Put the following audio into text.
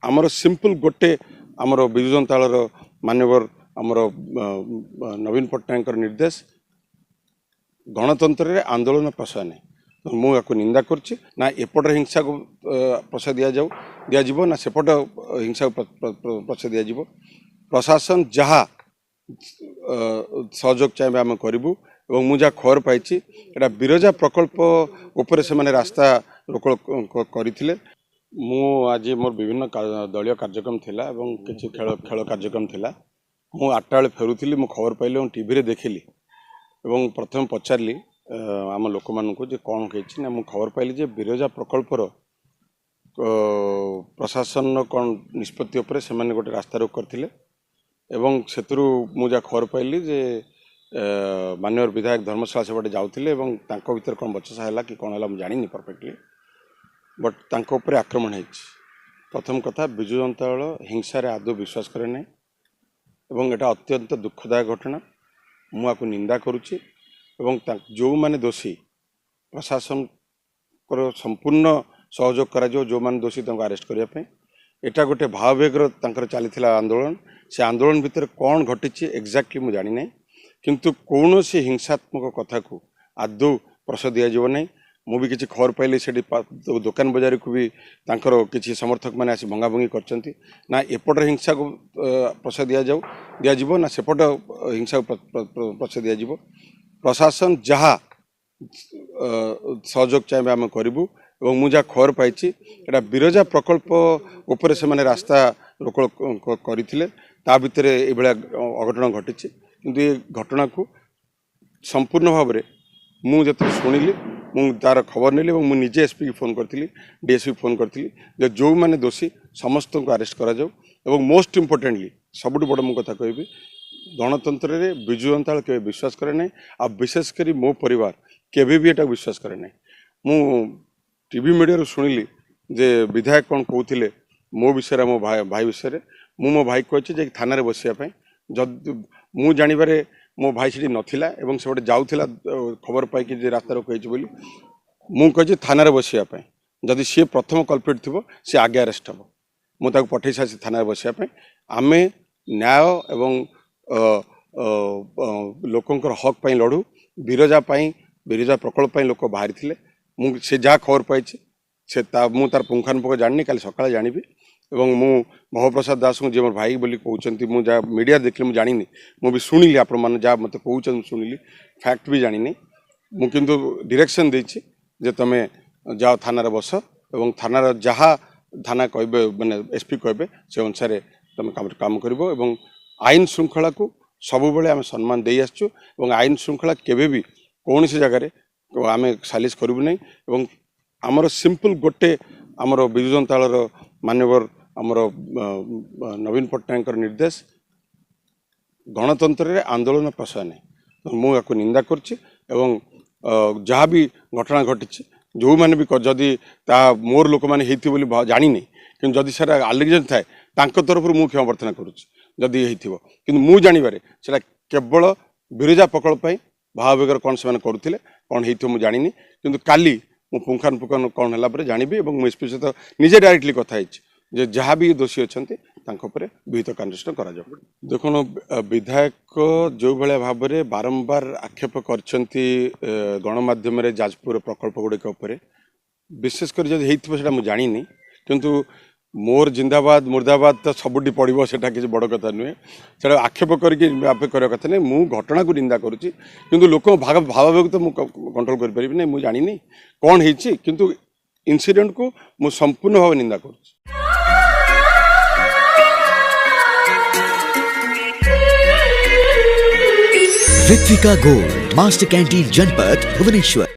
आमर सिंपल गोटे आमर विजु जनतादल मान्यवर आमर नवीन पट्टनायक निर्देश गणतंत्र आंदोलन प्रश्रय नहीं मुझे निंदा करुच्ची ना एपट हिंसा को प्रश्रय दिज्व ना सेपट हिंसा को प्रश्रय दिज्व प्रशासन जहाँ सहयोग चाहिए आम करूँ और मुझे खबर पाई बिरजा प्रकल्प उपरे से माने रास्ता रोक करते मु आज मोर विभिन्न दलीय कार्यक्रम थिला एवं किसी खेल कार्यक्रम थिला मु 8टा बेले फेरुली मु खबर पाइली और टीवी रे देखिली एवं प्रथम पचारली आम लोक मानू जे कौन कही मु खबर पाइली जे बिरजा प्रकल्पर प्रशासन कौन निष्पत्ति उपरे से माने गोटे रास्ता रोक करथिले एवं सेतुरु मु जा खबर पाइली जे माननीय विधायक धर्मशाला सेपटे जाउथिले एवं तांको भीतर कौन बचसा है कि कौन है मुझे जानी परफेक्टली बट तांको उपरे आक्रमण है। प्रथम कथा विजु जनता दल हिंसा आदौ विश्वास करे ना एवं एटा अत्यंत दुखदायक घटना मुझे निंदा करुच्ची एवं जो माने दोषी प्रशासन को संपूर्ण सहयोग करा जो माने दोषी अरेस्ट करने एटा गोटे भाववेगर चली आंदोलन से आंदोलन भितर कौन घटी एक्जाक्टली मुझे जानी ना किंतु कौन सी हिंसात्मक कथा को आदौ प्रश्रय दिज्व ना मु भी किसी खबर पाइली से दुकान बजार को भी किसी समर्थक मैंने आसी भंगाभंगी करछंती ना एपट हिंसा को प्रश्रय दिज्व ना सेपट हिंसा को प्रश्रय दिज्व प्रशासन जहाँ सहयोग चाहिए आम करूँ और मुझे खबर पाई बिरजा प्रकल्प उपरे से माने रास्ता रोक करते भितर ये अघटन घटी किंतु ये घटना को संपूर्ण भाव में मुझे शुणिली मु तार खबर नेली और मुझे एसपी की फोन करी डीएसपी फोन करी जो माने दोषी समस्त को अरेस्ट करा जाऊ एवं मोस्ट इम्पोर्टेंटली सबुठ बड़ मु कथा कहबी गणतंत्र रे विजु जनता दल के विश्वास करे ना आ विशेषकर मो परिवार केबे भी एटा विश्वास करे ना मु टीवी मीडिया शुणिली जे विधायक कौन कहते मो विषय मो भाई विषय मो भाई कही थाना रे बसिया जब मु जानिबारे मो भाई से नथिला एवं से जाऊला खबर पाई रास्ता रोक बोली मुझे थाना रे बसिया जदि सी प्रथम कल्प्रिट थी सी आगे अरेस्ट हम मुझे पठे सारी थाना बसिया आम न्याय एवं लोकंर हक पाई लड़ू बिरजा प्रकल्प लोक बाहरी थे से जहाँ खबर पाई से तार पुंखानुपुख जानी काली सका जानी एवं मु महाप्रसाद दास को जी मोर भाई बोली कहते मुझे मीडिया देखली मुझे जानी मुझे शुणिली आपण मैंने जहाँ मत कहते शुणिली फैक्ट भी जानी मु किंतु डायरेक्शन देछि जे तमे जाओ थाना रे बस एवं थाना जहाँ थाना कहे माने एसपी कहे से अनुसार तुम काम कर आईन श्रृंखला को सब बेले आम सम्मान दे आसचु एवं आईन श्रृंखला केबे भी कौन सी जगह आम सालिश करूँ नहीं एवं आमर सिंपल गोटे आमर विजु जनता दल मान्यवर आमर नवीन पट्टनायक निर्देश गणतंत्र आंदोलन प्रश्रय नहीं मुझे निंदा करुच्ची एवं जहाँ भी घटना घटी जो मैंने भी जदि मोर लोक मैंने होती जानी नहीं कि जदि सर आलिगेशन थाए तरफ मुझे क्षमा प्रार्थना करुच्ची कि मुझे जानवर से केवल बिरजा प्रकल्प भाववेगर कौन से करुले कौन हो जानी कि काली मु पुंखानुपुंख कौन है जानी और एसपी सहित निजे डायरेक्टली कथा जे जहाँ भी दोषी अच्छा विहित कार्यानुष्ठान करा देखो विधायक जो भाया भाव में बारंबार आक्षेप कर गणमाध्यम जाजपुर प्रकल्प गुड़िक विशेषकर जब होता मुझे जानी किंतु मोर जिंदाबाद मुर्दाबाद तो सबुटी पड़ो से किसी बड़ कथा नुहे से आक्षेप करके कथा नहीं मु घटना को निंदा करुच्ची किंतु लोक भाव तो मुझे कंट्रोल कर मुझे जानी कौन होती किंतु इंसिडेंट को मुझे संपूर्ण भाव निंदा करुच्ची। ऋत्विका गोल्ड मास्टर कैंटीन जनपद भुवनेश्वर।